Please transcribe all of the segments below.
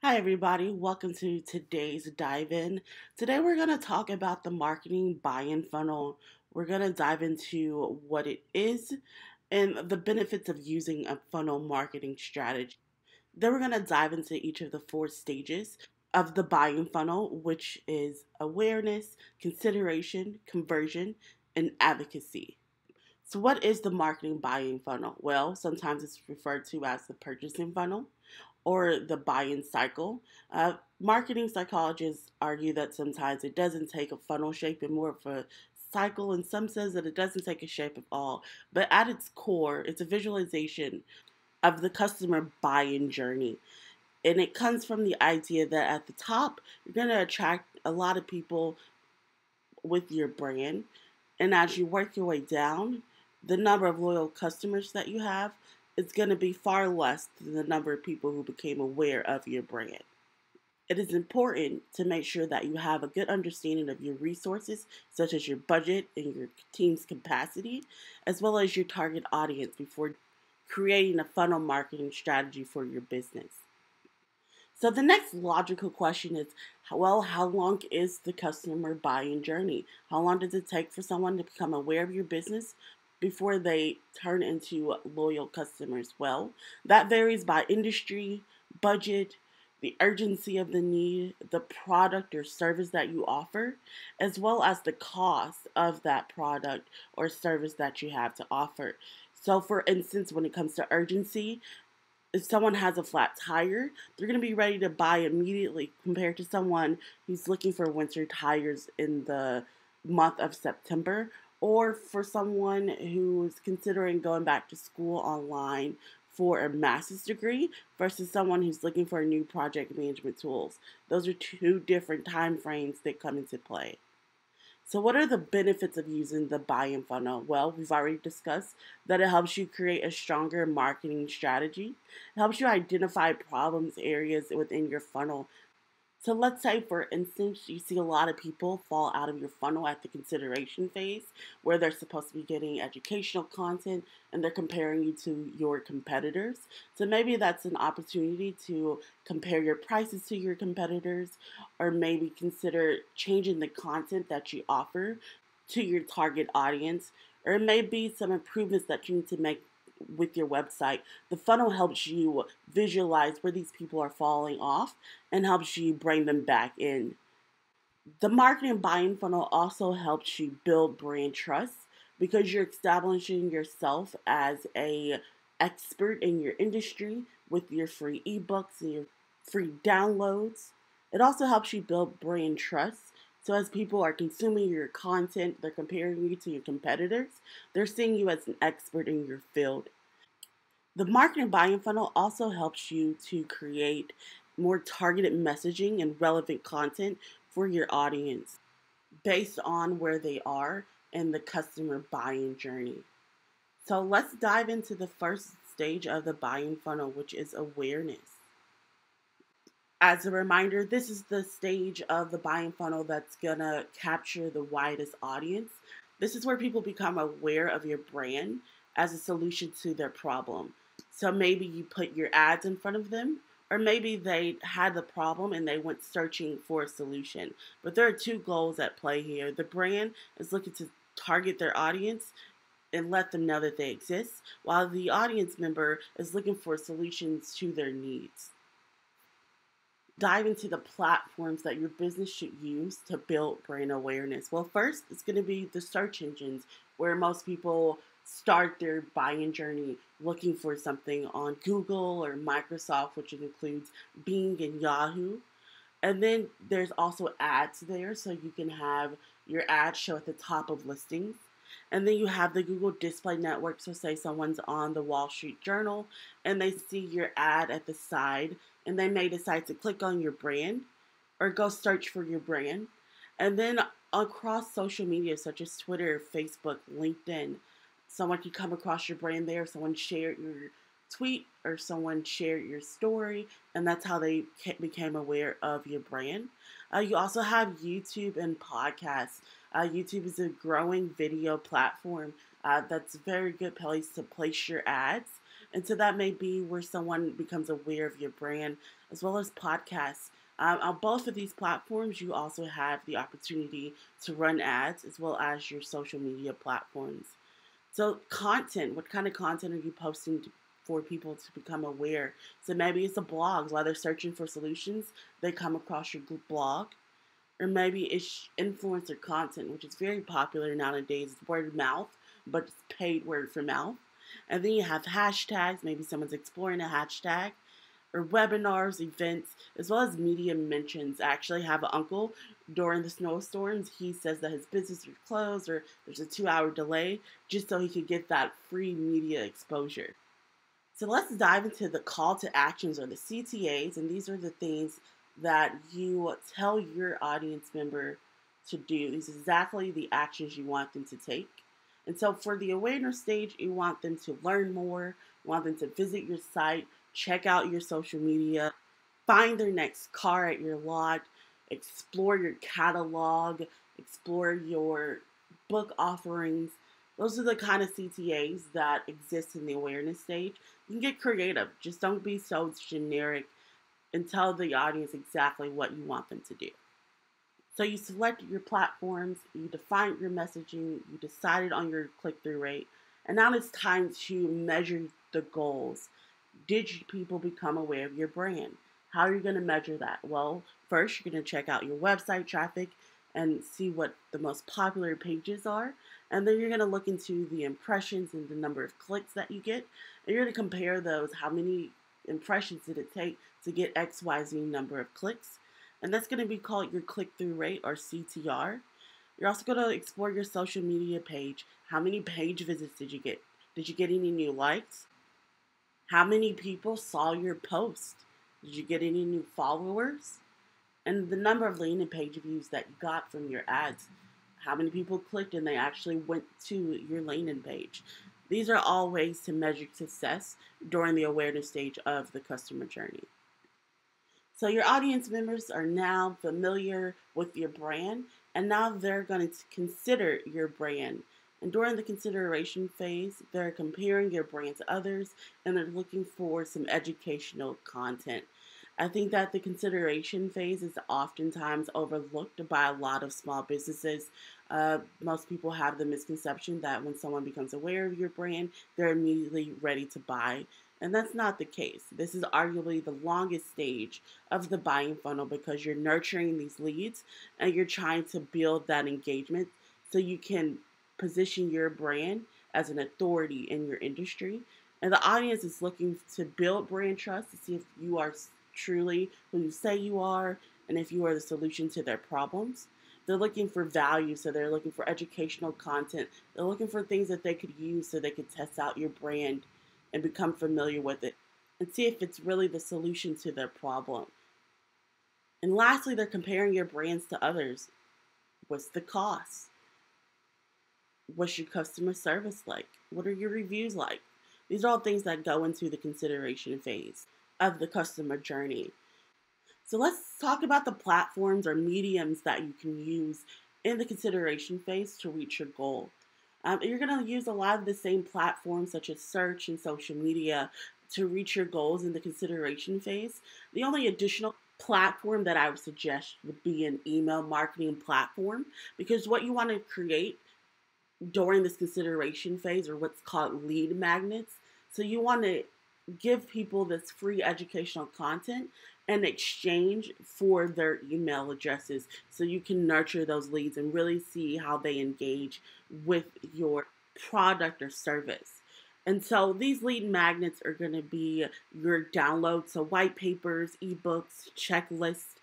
Hi, everybody. Welcome to today's dive in. Today, we're going to talk about the marketing buy in funnel. We're going to dive into what it is and the benefits of using a funnel marketing strategy. Then, we're going to dive into each of the four stages of the buying funnel, which is awareness, consideration, conversion, and advocacy. So, what is the marketing buying funnel? Well, sometimes it's referred to as the purchasing funnel or the buy-in cycle. Marketing psychologists argue that sometimes it doesn't take a funnel shape and more of a cycle, and some says that it doesn't take a shape at all. But at its core, it's a visualization of the customer buy-in journey. And it comes from the idea that at the top, you're going to attract a lot of people with your brand. And as you work your way down, the number of loyal customers that you have is going to be far less than the number of people who became aware of your brand. It is important to make sure that you have a good understanding of your resources, such as your budget and your team's capacity, as well as your target audience before creating a funnel marketing strategy for your business. So the next logical question is, well, how long is the customer buying journey? How long does it take for someone to become aware of your business before they turn into loyal customers? Well, that varies by industry, budget, the urgency of the need, the product or service that you offer, as well as the cost of that product or service that you have to offer. So, for instance, when it comes to urgency, if someone has a flat tire, they're going to be ready to buy immediately compared to someone who's looking for winter tires in the month of September, or for someone who's considering going back to school online for a master's degree versus someone who's looking for new project management tools. Those are two different time frames that come into play. So, what are the benefits of using the buy in funnel? Well, we've already discussed that it helps you create a stronger marketing strategy. It helps you identify problems areas within your funnel. So let's say, for instance, you see a lot of people fall out of your funnel at the consideration phase where they're supposed to be getting educational content and they're comparing you to your competitors. So maybe that's an opportunity to compare your prices to your competitors, or maybe consider changing the content that you offer to your target audience, or maybe some improvements that you need to make with your website. The funnel helps you visualize where these people are falling off and helps you bring them back in. The marketing buying funnel also helps you build brand trust because you're establishing yourself as a expert in your industry with your free ebooks and your free downloads. It also helps you build brand trust. So as people are consuming your content, they're comparing you to your competitors. They're seeing you as an expert in your field. The marketing buying funnel also helps you to create more targeted messaging and relevant content for your audience based on where they are in the customer buying journey. So let's dive into the first stage of the buying funnel, which is awareness. As a reminder, this is the stage of the buying funnel that's going to capture the widest audience. This is where people become aware of your brand as a solution to their problem. So maybe you put your ads in front of them, or maybe they had the problem and they went searching for a solution. But there are two goals at play here. The brand is looking to target their audience and let them know that they exist, while the audience member is looking for solutions to their needs. Dive into the platforms that your business should use to build brand awareness. Well, first, it's going to be the search engines where most people start their buying journey looking for something on Google or Microsoft, which includes Bing and Yahoo. And then there's also ads there, so you can have your ads show at the top of listings. And then you have the Google Display Network, so say someone's on the Wall Street Journal and they see your ad at the side and they may decide to click on your brand or go search for your brand. And then across social media such as Twitter, Facebook, LinkedIn, someone can come across your brand there. Someone shared your tweet or someone shared your story, and that's how they became aware of your brand. You also have YouTube and podcasts. YouTube is a growing video platform that's a very good place to place your ads. And so that may be where someone becomes aware of your brand, as well as podcasts. On both of these platforms, you also have the opportunity to run ads, as well as your social media platforms. So, content, what kind of content are you posting for people to become aware? So, maybe it's a blog. While they're searching for solutions, they come across your blog. Or maybe it's influencer content, which is very popular nowadays. It's word of mouth, but it's paid word for mouth. And then you have hashtags. Maybe someone's exploring a hashtag, or webinars, events, as well as media mentions. I actually have an uncle during the snowstorms. He says that his business was closed or there's a 2 hour delay just so he could get that free media exposure. So let's dive into the call to actions, or the CTAs, and these are the things that you tell your audience member to do. These are exactly the actions you want them to take. And so for the awareness stage, you want them to learn more, you want them to visit your site, check out your social media, find their next car at your lot, explore your catalog, explore your book offerings. Those are the kind of CTAs that exist in the awareness stage. You can get creative. Just don't be so generic, and tell the audience exactly what you want them to do. So you select your platforms, you define your messaging, you decided on your click-through rate, and now it's time to measure the goals. Did people become aware of your brand? How are you going to measure that? Well, first you're going to check out your website traffic and see what the most popular pages are. And then you're going to look into the impressions and the number of clicks that you get. And you're going to compare those. How many impressions did it take to get XYZ number of clicks? And that's going to be called your click-through rate, or CTR. You're also going to explore your social media page. How many page visits did you get? Did you get any new likes? How many people saw your post? Did you get any new followers? And the number of landing page views that you got from your ads. How many people clicked and they actually went to your landing page? These are all ways to measure success during the awareness stage of the customer journey. So your audience members are now familiar with your brand, and now they're going to consider your brand. And during the consideration phase, they're comparing your brand to others, and they're looking for some educational content. I think that the consideration phase is oftentimes overlooked by a lot of small businesses. Most people have the misconception that when someone becomes aware of your brand, they're immediately ready to buy. And that's not the case. This is arguably the longest stage of the buying funnel, because you're nurturing these leads and you're trying to build that engagement so you can position your brand as an authority in your industry. And the audience is looking to build brand trust, to see if you are truly who you say you are and if you are the solution to their problems. They're looking for value, so they're looking for educational content. They're looking for things that they could use so they could test out your brand and become familiar with it and see if it's really the solution to their problem. And lastly, they're comparing your brands to others. What's the cost? What's your customer service like? What are your reviews like? These are all things that go into the consideration phase of the customer journey. So let's talk about the platforms or mediums that you can use in the consideration phase to reach your goal. You're going to use a lot of the same platforms, such as search and social media, to reach your goals in the consideration phase. The only additional platform that I would suggest would be an email marketing platform, because what you want to create during this consideration phase are what's called lead magnets. So you want to give people this free educational content in exchange for their email addresses, so you can nurture those leads and really see how they engage with your product or service. And so these lead magnets are going to be your downloads, so white papers, ebooks, checklists.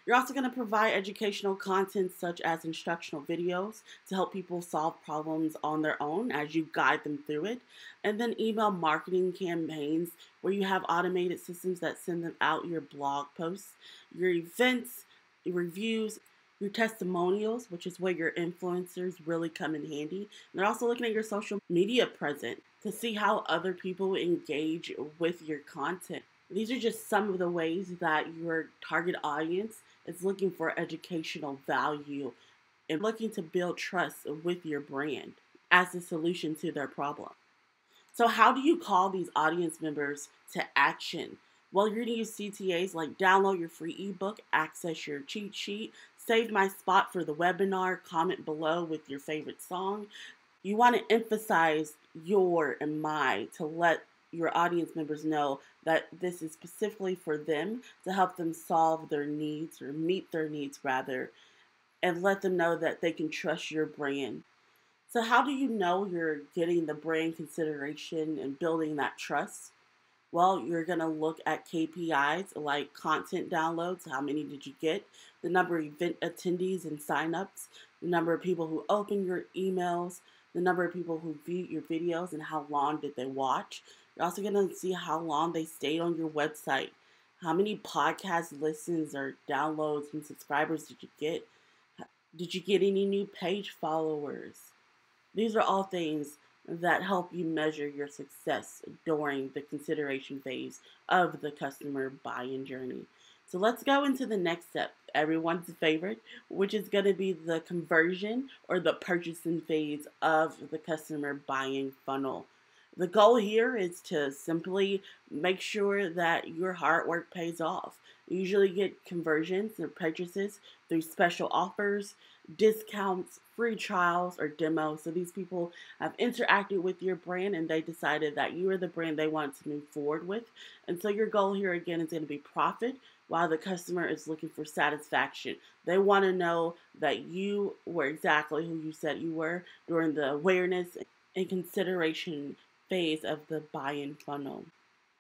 You're also going to provide educational content such as instructional videos to help people solve problems on their own as you guide them through it. And then email marketing campaigns where you have automated systems that send them out your blog posts, your events, your reviews, your testimonials, which is where your influencers really come in handy. And they're also looking at your social media presence to see how other people engage with your content. These are just some of the ways that your target audience is looking for educational value and looking to build trust with your brand as a solution to their problem. So how do you call these audience members to action? Well, you're going to use CTAs like download your free ebook, access your cheat sheet, save my spot for the webinar, comment below with your favorite song. You want to emphasize your and my to let your audience members know that this is specifically for them to help them solve their needs or meet their needs rather, and let them know that they can trust your brand. So, how do you know you're getting the brand consideration and building that trust? Well, you're going to look at KPIs like content downloads, how many did you get, the number of event attendees and signups, the number of people who open your emails, the number of people who viewed your videos, and how long did they watch. You're also going to see how long they stayed on your website. How many podcast listens or downloads and subscribers did you get? Did you get any new page followers? These are all things that help you measure your success during the consideration phase of the customer buy-in journey. So let's go into the next step, everyone's favorite, which is going to be the conversion or the purchasing phase of the customer buy-in funnel. The goal here is to simply make sure that your hard work pays off. You usually get conversions or purchases through special offers, discounts, free trials, or demos. So these people have interacted with your brand and they decided that you are the brand they want to move forward with. And so your goal here again is going to be profit while the customer is looking for satisfaction. They want to know that you were exactly who you said you were during the awareness and consideration phase of the buy-in funnel.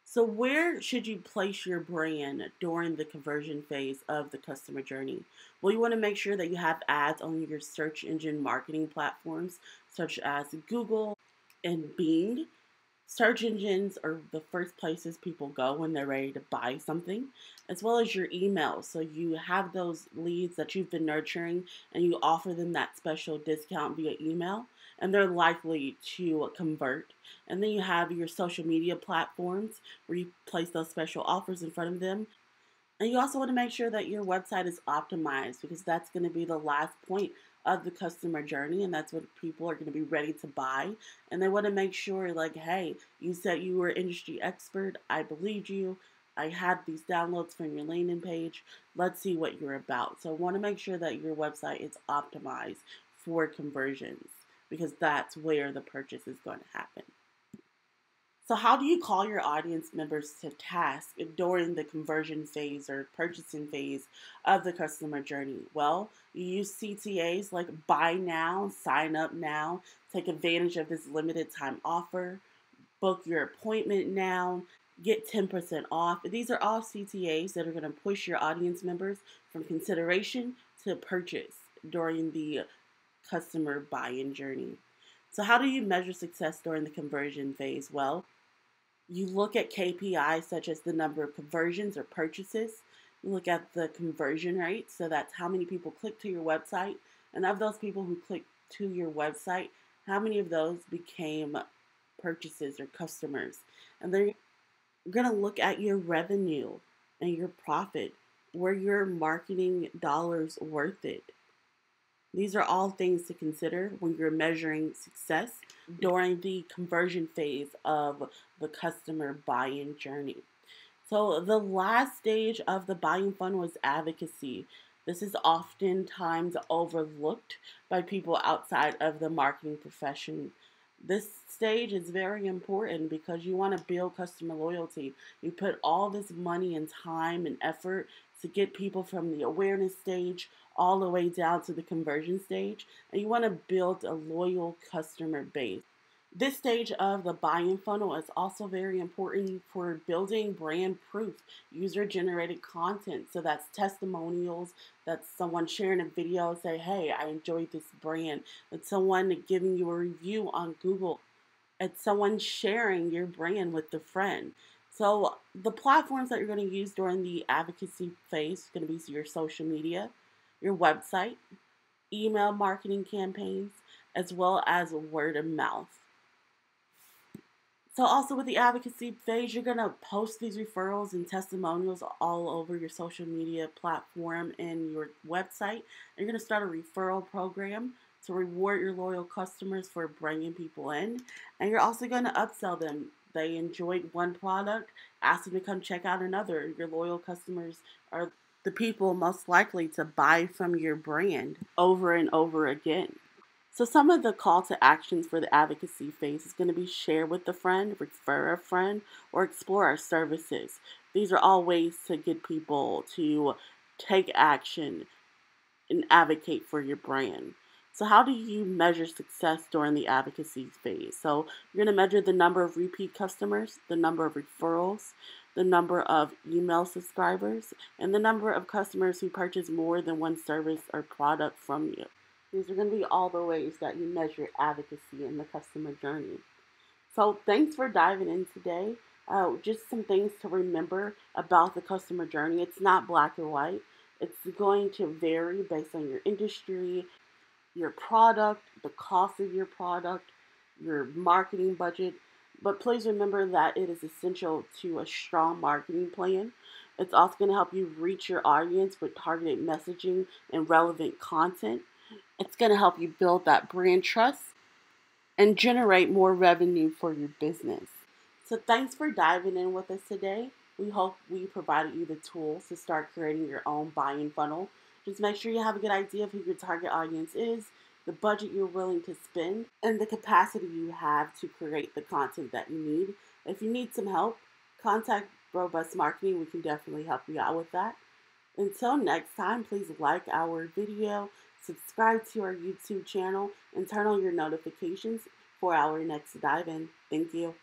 So where should you place your brand during the conversion phase of the customer journey? Well, you want to make sure that you have ads on your search engine marketing platforms such as Google and Bing. Search engines are the first places people go when they're ready to buy something, as well as your email. So you have those leads that you've been nurturing and you offer them that special discount via email, and they're likely to convert. And then you have your social media platforms where you place those special offers in front of them. And you also want to make sure that your website is optimized because that's going to be the last point of the customer journey, and that's what people are going to be ready to buy. And they want to make sure, like, hey, you said you were an industry expert. I believed you. I had these downloads from your landing page. Let's see what you're about. So I want to make sure that your website is optimized for conversions because that's where the purchase is going to happen. So how do you call your audience members to task during the conversion phase or purchasing phase of the customer journey? Well, you use CTAs like buy now, sign up now, take advantage of this limited time offer, book your appointment now, get 10% off. These are all CTAs that are going to push your audience members from consideration to purchase during the customer buy-in journey. So how do you measure success during the conversion phase? Well, you look at KPIs such as the number of conversions or purchases. You look at the conversion rate, so that's how many people click to your website. And of those people who click to your website, how many of those became purchases or customers? And then you're going to look at your revenue and your profit. Were your marketing dollars worth it? These are all things to consider when you're measuring success during the conversion phase of the customer buy-in journey. So the last stage of the buy-in funnel is advocacy. This is oftentimes overlooked by people outside of the marketing profession. This stage is very important because you want to build customer loyalty. You put all this money and time and effort to get people from the awareness stage all the way down to the conversion stage, and you want to build a loyal customer base. This stage of the buy-in funnel is also very important for building brand proof, user-generated content. So that's testimonials, that's someone sharing a video, say, hey, I enjoyed this brand. It's someone giving you a review on Google. It's someone sharing your brand with a friend. So the platforms that you're going to use during the advocacy phase is going to be your social media, your website, email marketing campaigns, as well as word of mouth. So also with the advocacy phase, you're going to post these referrals and testimonials all over your social media platform and your website. You're going to start a referral program to reward your loyal customers for bringing people in, and you're also going to upsell them. They enjoyed one product, ask them to come check out another. Your loyal customers are the people most likely to buy from your brand over and over again. So some of the call to actions for the advocacy phase is going to be share with a friend, refer a friend, or explore our services. These are all ways to get people to take action and advocate for your brand. So how do you measure success during the advocacy phase? So you're going to measure the number of repeat customers, the number of referrals, the number of email subscribers, and the number of customers who purchase more than one service or product from you. These are going to be all the ways that you measure advocacy in the customer journey. So thanks for diving in today. Just some things to remember about the customer journey. It's not black or white. It's going to vary based on your industry, your product, the cost of your product, your marketing budget. But please remember that it is essential to a strong marketing plan. It's also going to help you reach your audience with targeted messaging and relevant content. It's going to help you build that brand trust and generate more revenue for your business. So thanks for diving in with us today. We hope we provided you the tools to start creating your own buying funnel. Just make sure you have a good idea of who your target audience is, the budget you're willing to spend, and the capacity you have to create the content that you need. If you need some help, contact Robust Marketing. We can definitely help you out with that. Until next time, please like our video, subscribe to our YouTube channel, and turn on your notifications for our next dive in. Thank you.